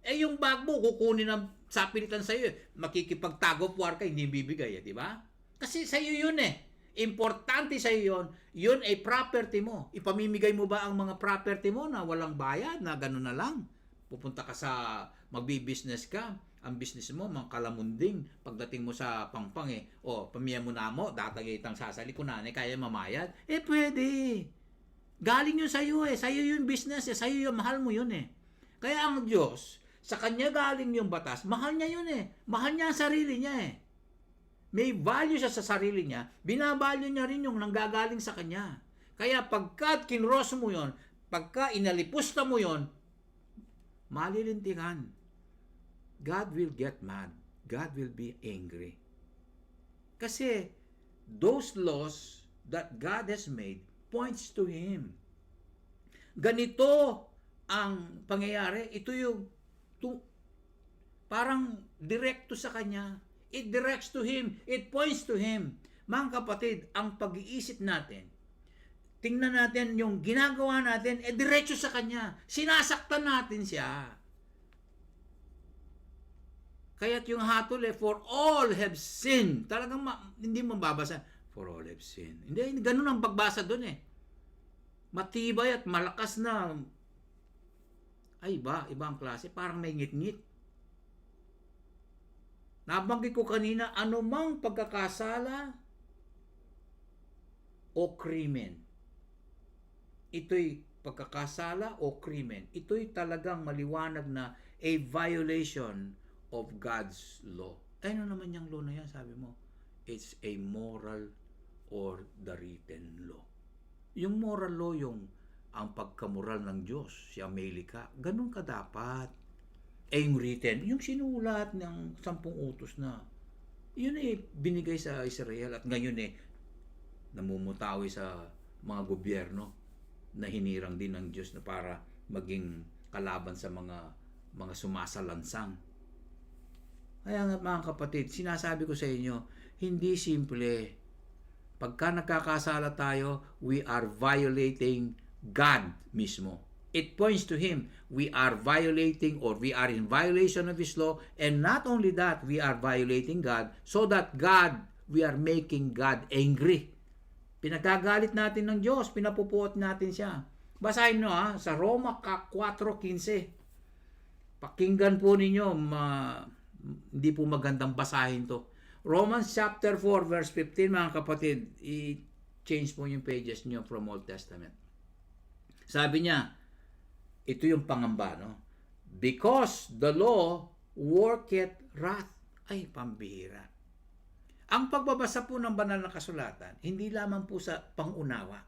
A: yung bag mo, kukunin ng sapilitan sa iyo makikipagtagop-war ka, hindi bibigay di ba? Kasi sa iyo yun Importante sa iyo yun ay property mo. Ipamimigay mo ba ang mga property mo na walang bayad, na gano'n na lang? Pupunta ka sa, magbi-business ka, ang business mo, mga kalamunding, pagdating mo sa pangpang pamiya mo na mo, datagitang sasali ko na, kaya mamayad? Pwede. Galing yun sa iyo sa iyo yung business sa iyo yung mahal mo yun Kaya ang Diyos, sa Kanya galing yung batas, mahal niya yun Mahal niya ang sarili niya May value siya sa sarili niya, binavalue niya rin yung nanggagaling sa Kanya. Kaya pagka kinross mo yon, pagka inalipusta mo yon, malilintikan. God will get mad. God will be angry. Kasi those laws that God has made points to Him. Ganito ang pangyayari, ito yung parang direkto sa kanya. It directs to Him. It points to Him. Mga kapatid, ang pag-iisip natin, tingnan natin yung ginagawa natin, diretso sa kanya. Sinasaktan natin siya. Kaya't yung hatol for all have sinned. Talagang hindi mababasa, for all have sinned. Hindi, ganun ang pagbasa doon Matibay at malakas na, ay ibang klase, parang may ngit-ngit. Nabanggit ko kanina, anumang pagkakasala o krimen. Ito'y pagkakasala o krimen. Ito'y talagang maliwanag na a violation of God's law. Ano naman yung law na yan, sabi mo? It's a moral or the written law. Yung moral law, yung ang pagkamoral ng Diyos, siya may likha. Ganun ka dapat. Yung written, yung sinulat ng 10 utos na, yun binigay sa Israel at ngayon namumutawi sa mga gobyerno na hinirang din ng Diyos na para maging kalaban sa mga sumasalansang. Kaya nga mga kapatid, sinasabi ko sa inyo, hindi simple. Pagka nagkakasala tayo, we are violating God mismo. It points to Him. We are violating or we are in violation of His law, and not only that, we are violating God so that we are making God angry. Pinagagalit natin ng Diyos, pinapupuot natin siya. Basahin nyo sa Roma 4:15. Pakinggan po ninyo, hindi po magandang basahin to. Romans chapter 4 verse 15, mga kapatid, i-change po yung pages nyo from Old Testament. Sabi niya, ito yung pangamba, because the law worketh wrath. Ay, pambihira. Ang pagbabasa po ng banal na kasulatan, hindi lamang po sa pangunawa.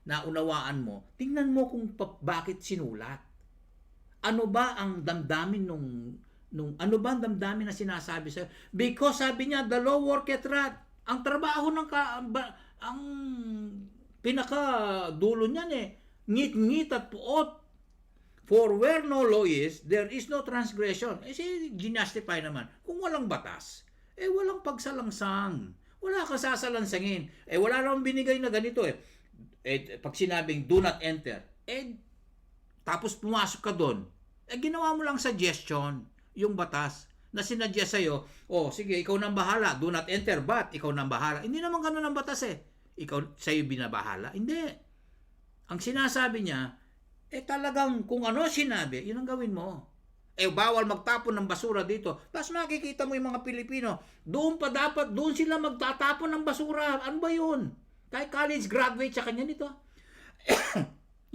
A: Naunawaan mo, tingnan mo kung bakit sinulat. Ano ba ang damdamin ano ba ang damdamin na sinasabi sa? Because sabi niya, the law worketh wrath. Ang trabaho ng ang pinaka dulo niyan ngit-ngit at puot. For where no law is, there is no transgression. Ginastify naman. Kung walang batas, walang pagsalangsang. Wala ka sasalansangin. Wala namang binigay na ganito pag sinabing, do not enter. Tapos pumasok ka doon. Ginawa mo lang suggestion, yung batas, na sinadya sa'yo, sige, ikaw nang bahala, do not enter, but ikaw nang bahala. Hindi naman ganun ang batas Ikaw, sa'yo binabahala. Hindi. Ang sinasabi niya, talagang kung ano sinabi, yun ang gawin mo. Bawal magtapon ng basura dito. Tapos makikita mo yung mga Pilipino, doon sila magtatapon ng basura. Ano ba yun? Kahit college graduate sa kanya nito.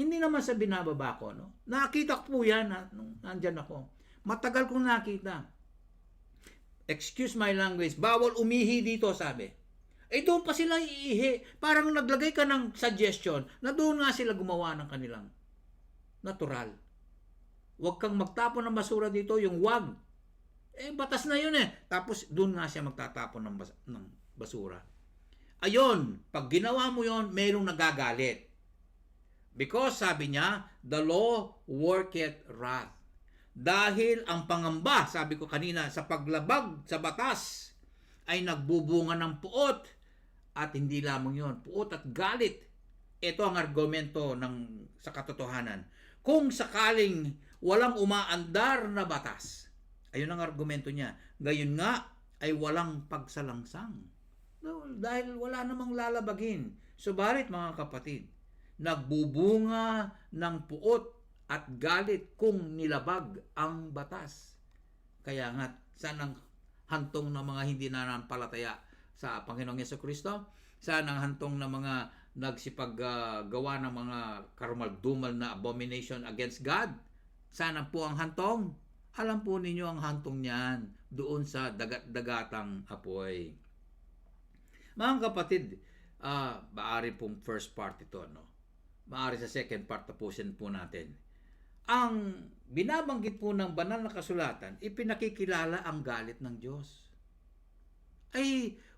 A: Hindi naman sa binababa ko, Nakita ko po yan, nandyan ako. Matagal kong nakita. Excuse my language, bawal umihi dito, sabi. Doon pa sila iihi. Parang naglagay ka ng suggestion na doon nga sila gumawa ng kanilang natural. Huwag kang magtapon ng basura dito, yung wag. Batas na yun Tapos doon nga siya magtatapon ng basura. Ayon, pag ginawa mo yon, mayroong nagagalit. Because sabi niya, the law worketh wrath. Dahil ang pangamba, sabi ko kanina, sa paglabag sa batas ay nagbubunga ng puot. At hindi lamang yon, puot at galit. Ito ang argumento sa katotohanan. Kung sakaling walang umaandar na batas, ayun ang argumento niya. Gayon nga ay walang pagsalangsang. Dahil wala namang lalabagin. Subalit mga kapatid, nagbubunga ng puot at galit kung nilabag ang batas. Kaya nga, saan ang hantong ng mga hindi nananampalataya sa Panginoong Jesucristo? Saan ang hantong ng mga nagsipaggawa ng mga karumaldumal na abomination against God? Sana po ang hantong? Alam po ninyo ang hantong niyan doon sa dagat-dagatang apoy. Mga kapatid, maaari pong first part ito, Maaari sa second part tapusin po natin. Ang binabanggit po ng banal na kasulatan, ipinakikilala ang galit ng Diyos.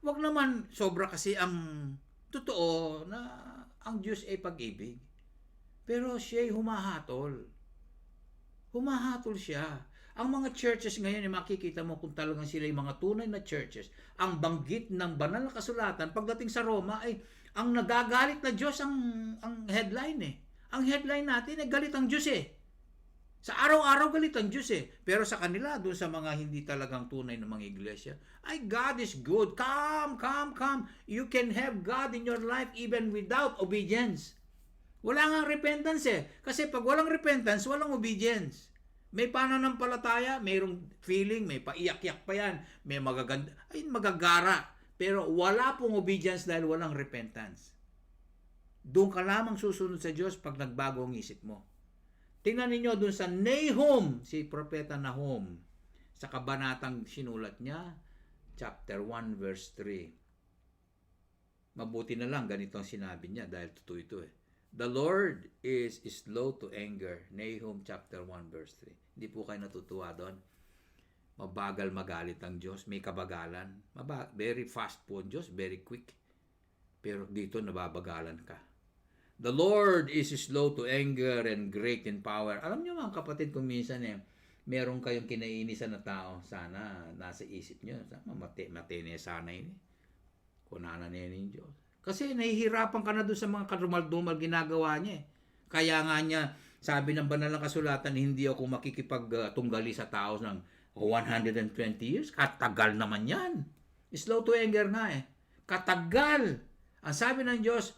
A: Wag naman sobra kasi ang totoo na ang Diyos ay pag-ibig. Pero siya'y humahatol. Humahatol siya. Ang mga churches ngayon, makikita mo kung talagang sila yung mga tunay na churches, ang banggit ng banal na kasulatan, pagdating sa Roma, ay ang nagagalit na Diyos ang headline eh. Ang headline natin ay galit ang Diyos eh. Sa araw-araw galit ang Diyos eh. Pero sa kanila, doon sa mga hindi talagang tunay na mga iglesia, ay God is good. Come, come, come. You can have God in your life even without obedience. Wala nga repentance eh. Kasi pag walang repentance, walang obedience. May pananampalataya, mayroong feeling, may paiyak-yak pa yan, may magaganda, ay magagara. Pero wala pong obedience dahil walang repentance. Doon ka lamang susunod sa Diyos pag nagbago ang isip mo. Tingnan ninyo doon sa Nahum, si Propeta Nahum, sa kabanatang sinulat niya, chapter 1, verse 3. Mabuti na lang ganito ang sinabi niya dahil totoo ito eh. The Lord is slow to anger. Nahum chapter 1 verse 3. Hindi po kayo natutuwa doon? Mabagal magalit ang Diyos. May kabagalan. Very fast po ang Diyos. Very quick. Pero dito nababagalan ka. The Lord is slow to anger and great in power. Alam niyo mga kapatid, kung minsan meron kayong kinainisan na tao, sana nasa isip niyo. Matene sana yun eh. Kunana niya yung Diyos. Kasi nahihirapan ka na doon sa mga karumal-dumal ginagawa niya eh. Kaya nga niya, sabi ng banal na kasulatan, hindi ako makikipagtunggali sa tao ng 120 years. Katagal naman yan. Slow to anger nga eh. Katagal. Ang sabi ng Diyos,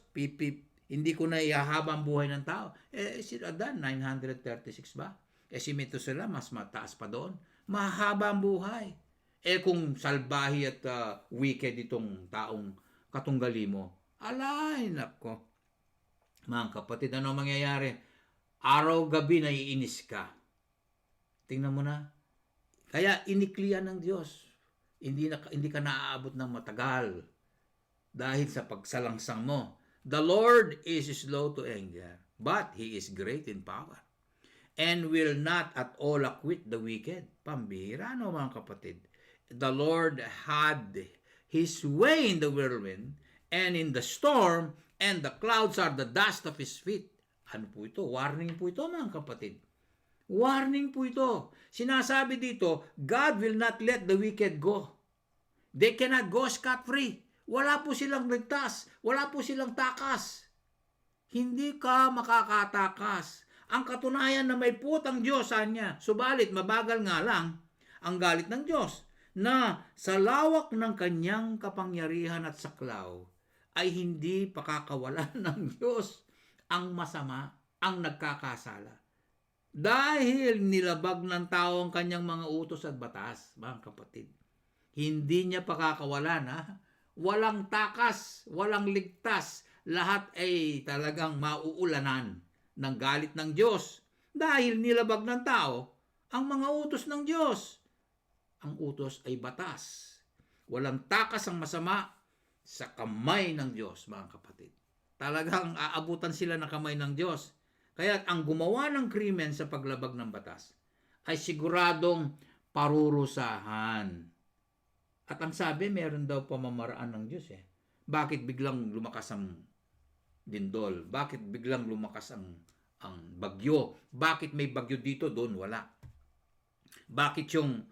A: hindi ko na ihahaba ang buhay ng tao. Si Adan, 936 ba? Si Methuselah, mas mataas pa doon. Mahaba ang buhay. Kung salbahi at wicked itong taong katunggali mo, alay, nako. Mga kapatid, ano mangyayari? Araw-gabi naiinis ka. Tingnan mo na. Kaya iniklian ng Diyos. Hindi ka naaabot ng matagal dahil sa pagsalangsang mo. The Lord is slow to anger, but He is great in power, and will not at all acquit the wicked. Pambihira, no mga kapatid? The Lord had His way in the whirlwind, and in the storm, and the clouds are the dust of His feet. Ano po ito? Warning po ito, mga kapatid. Warning po ito. Sinasabi dito, God will not let the wicked go. They cannot go scot-free. Wala po silang ligtas. Wala po silang takas. Hindi ka makakatakas. Ang katunayan na may putang Diyos sa niya. Subalit, mabagal nga lang ang galit ng Diyos, na sa lawak ng kanyang kapangyarihan at saklaw ay hindi pakakawalan ng Diyos ang masama, ang nagkakasala. Dahil nilabag ng tao ang kanyang mga utos at batas, mga kapatid. Hindi niya pakakawalan, ha? Walang takas, walang ligtas. Lahat ay talagang mauulanan ng galit ng Diyos. Dahil nilabag ng tao ang mga utos ng Diyos. Ang utos ay batas. Walang takas ang masama sa kamay ng Diyos, mga kapatid. Talagang aabutan sila ng kamay ng Diyos. Kaya ang gumawa ng krimen sa paglabag ng batas ay siguradong parurusahan. At ang sabi, meron daw pamamaraan ng Diyos eh. Bakit biglang lumakas ang lindol? Bakit biglang lumakas ang bagyo? Bakit may bagyo dito, doon wala? Bakit yung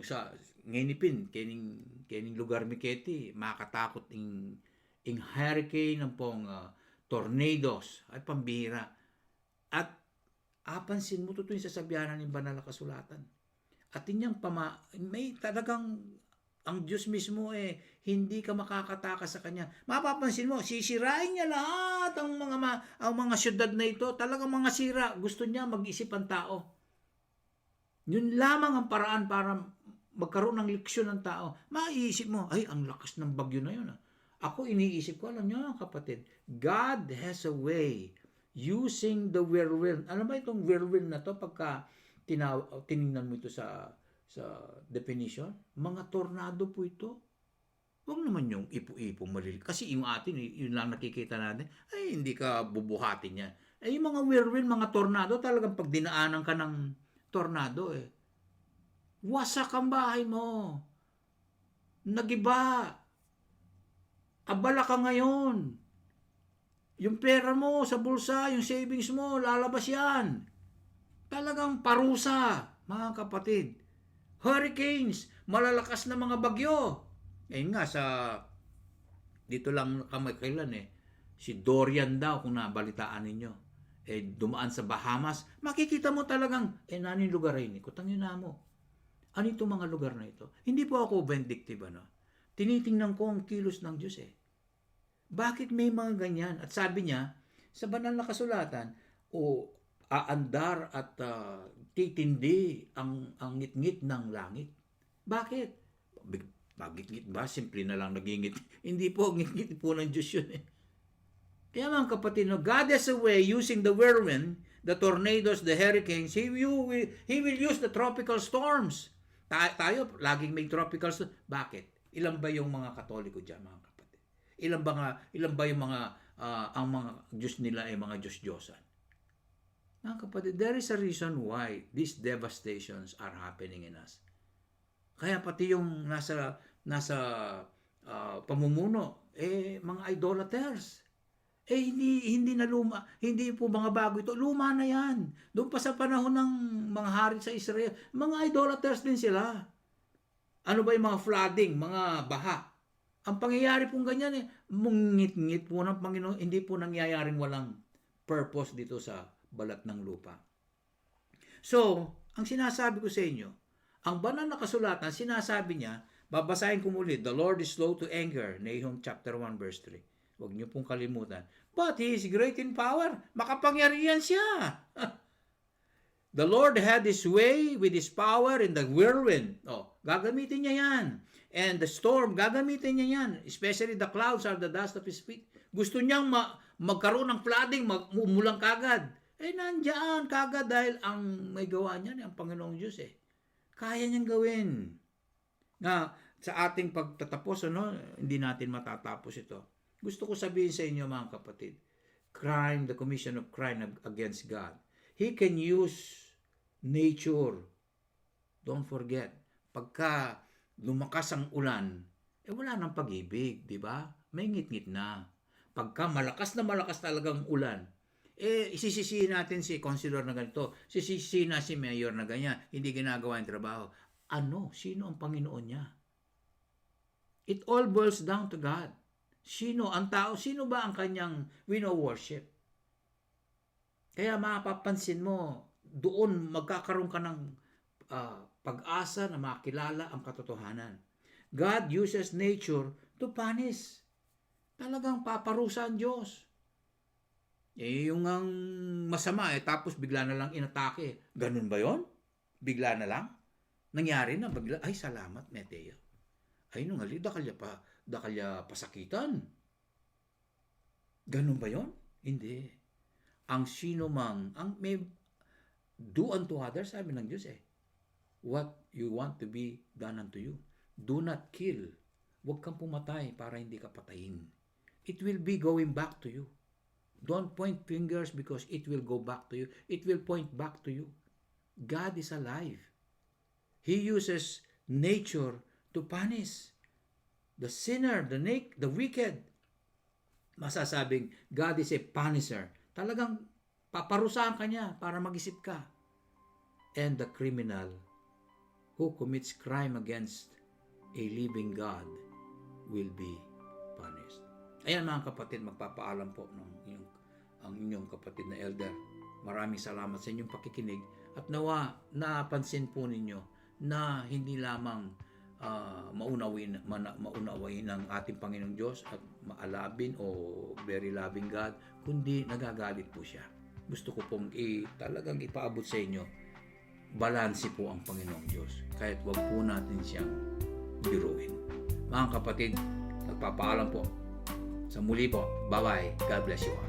A: sa nginipin kening lugar Miketi makatakot ing hurricane ng pong tornadoes ay pambihira. At apansin mo tutoy sa sabihanan ng banal na kasulatan. At inyang may talagang ang Diyos mismo hindi ka makakatakas sa kanya. Mapapansin mo, sisirain niya lahat ang mga syudad na ito. Talagang mga sira. Gusto niya mag-isip ang tao. Yun lamang ang paraan para magkaroon ng leksyon ng tao. Maiisip mo, ay, ang lakas ng bagyo na yun. Ako iniisip ko, alam niyo kapatid, God has a way using the whirlwind. Ano ba itong whirlwind na to pagka tinignan mo ito sa definition? Mga tornado po ito. Huwag naman yung ipo-ipo maliliit. Kasi yung atin, yun lang nakikita natin, ay hindi ka bubuhatin yan. Yung mga whirlwind, mga tornado, talagang pag dinaanan ka ng tornado wasak ang bahay mo. Nagiba. Abala ka ngayon. Yung pera mo sa bulsa, yung savings mo, lalabas yan. Talagang parusa, mga kapatid. Hurricanes, malalakas na mga bagyo. Ayun nga, dito lang kamakailan si Dorian daw, kung nabalitaan ninyo, dumaan sa Bahamas, makikita mo talagang, nani lugar rin, kutangin na mo. Ano itong mga lugar na ito? Hindi po ako vindictive, Tinitingnan ko ang kilos ng Diyos Bakit may mga ganyan? At sabi niya, sa banal na kasulatan, aandar at titindi ang ngit-ngit ng langit. Bakit? Magngit-ngit ba? Simple na lang nagingit. Hindi po, ngit-ngit po ng Diyos yun Kaya mga kapatid, God has a way using the whirlwind, the tornadoes, the hurricanes. He will use the tropical storms. Tayo, laging may tropical storms. Bakit? Ilan ba yung mga Katoliko dyan, mga kapatid? Ilan ba yung mga, ang mga Diyos nila ay mga Diyos-Diyosan? Mga kapatid, there is a reason why these devastations are happening in us. Kaya pati yung nasa pamumuno, mga idolaters. Hindi na luma, hindi po mga bago ito, luma na yan. Doon pa sa panahon ng mga hari sa Israel, mga idolaters din sila. Ano ba yung mga flooding, mga baha? Ang pangyayari pong ganyan mungit-ngit po ng Panginoon, hindi po nangyayaring walang purpose dito sa balat ng lupa. So, ang sinasabi ko sa inyo, ang banal na kasulatan, sinasabi niya, babasahin ko muli, the Lord is slow to anger, Nahum chapter 1 verse 3. Huwag niyo pong kalimutan. But He is great in power. Makapangyarihan siya. The Lord had His way with His power in the whirlwind. Gagamitin niya yan. And the storm, gagamitin niya yan. Especially the clouds are the dust of His feet. Gusto niyang magkaroon ng flooding, umulang kagad. Nandiyan kagad dahil ang may gawa niyan, ang Panginoong Diyos Kaya niyang gawin. Na sa ating pagtatapos, hindi natin matatapos ito. Gusto ko sabihin sa inyo, mga kapatid, the commission of crime against God. He can use nature. Don't forget, pagka lumakas ang ulan, wala nang pag-ibig, di ba? May ngit-ngit na. Pagka malakas na malakas talagang ulan, isisisihin natin si councilor na ganito, sisisihin na si mayor na ganyan, hindi ginagawa yung trabaho. Sino ang Panginoon niya? It all boils down to God. Sino ang tao? Sino ba ang kanyang worship? Kaya mapapansin mo, doon magkakaroon ka ng pag-asa na makilala ang katotohanan. God uses nature to punish. Talagang paparusa ang Diyos. Yung ang masama, tapos bigla na lang inatake. Ganun ba yon? Bigla na lang? Nangyari na, bigla, ay salamat, Meteo. Ay nung dakalya pasakitan. Ganun ba yon? Hindi. Ang sino mang, may do unto others, sabi ng Diyos what you want to be done unto you. Do not kill. Huwag kang pumatay para hindi ka patayin. It will be going back to you. Don't point fingers because it will go back to you. It will point back to you. God is alive. He uses nature to punish the sinner, the wicked. Masasabing, God is a punisher. Talagang paparusahan ka niya para mag-isip ka. And the criminal who commits crime against a living God will be punished. Ayan mga kapatid, magpapaalam po ang inyong kapatid na elder. Maraming salamat sa inyong pakikinig at nawa napansin po ninyo na hindi lamang maunawain ng ating Panginoong Diyos at maalabin o very loving God, kundi nagagalit po siya. Gusto ko pong talagang ipaabot sa inyo, balanse po ang Panginoong Diyos. Kahit wag po natin siyang biruin. Mga kapatid, nagpapaalam po. Sa muli po, bye-bye. God bless you all.